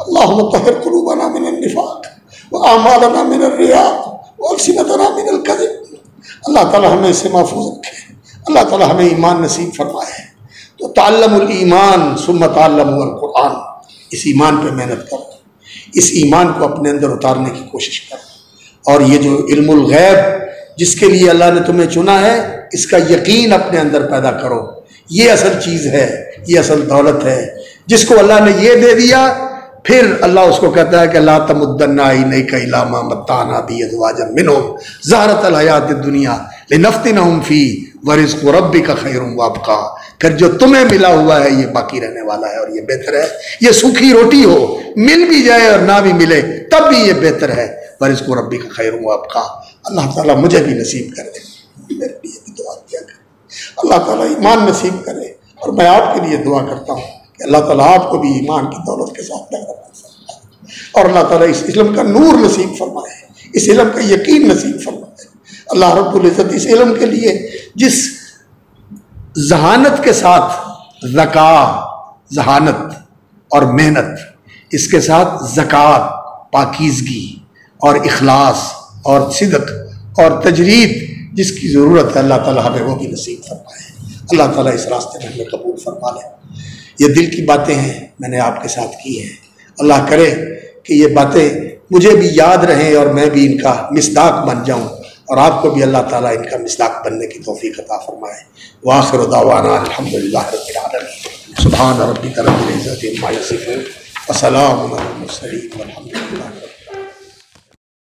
اللہم طہر قلوبنا من النفاق واعمالنا من الرياء والسنتنا من الكذب. اللہ تعالی ہمیں اس سے محفوظ رکھے. اللہ تعالی ہمیں ایمان نصیب فرمائے. تو تعلم الایمان ثم تعلموا القرآن. اس ایمان پہ محنت کرو, اس ایمان کو اپنے اندر اتارنے کی کوشش کرو. اور یہ جو علم الغیب جس کے لیے اللہ نے تمہیں چنا ہے, اس کا یقین اپنے اندر پیدا کرو. یہ اصل چیز ہے, یہ اصل دولت ہے. جس کو اللہ نے یہ دے دیا, پھر اللہ اس کو کہتا ہے کہ لا تمدن عینیک الی ما متعنا به ازواجا منهم زہرۃ الحیات الدنیا لنفتنہم فیہ ورزق ربک خیر وابقی. پھر جو تمہیں ملا ہوا ہے یہ باقی رہنے والا ہے اور یہ بہتر ہے. یہ سوکھی روٹی ہو, مل بھی جائے اور نہ بھی ملے تب بھی یہ بہتر ہے. ورزق ربک خیر وابقی. اللہ تعالیٰ مجھے بھی نصیب کر دے. میرے لیے بھی دعا کیا کرے اللہ تعالیٰ ایمان نصیب کرے. اور میں آپ کے لیے دعا کرتا ہوں کہ اللہ تعالیٰ آپ کو بھی ایمان کی دولت کے ساتھ رکھنا اور اللہ تعالیٰ اس علم کا نور نصیب فرمائے, اس علم کا یقین نصیب فرمائے. اللہ رب العزت اس علم کے لیے جس ذہانت کے ساتھ ذہانت اور محنت, اس کے ساتھ زکوٰۃ, پاکیزگی اور اخلاص اور صدق اور تجرید جس کی ضرورت ہے, اللہ تعالیٰ ہمیں وہ بھی نصیب فرمائے. اللہ تعالیٰ اس راستے میں ہمیں قبول فرما لے. یہ دل کی باتیں ہیں, میں نے آپ کے ساتھ کی ہیں. اللہ کرے کہ یہ باتیں مجھے بھی یاد رہیں اور میں بھی ان کا مصداق بن جاؤں, اور آپ کو بھی اللہ تعالیٰ ان کا مصداق بننے کی توفیق عطا فرمائے. وآخر دعوانا الحمدللہ رب العالمین. سبحان ربک رب العزت عما یصفون وسلام علی المرسلین والحمد للہ.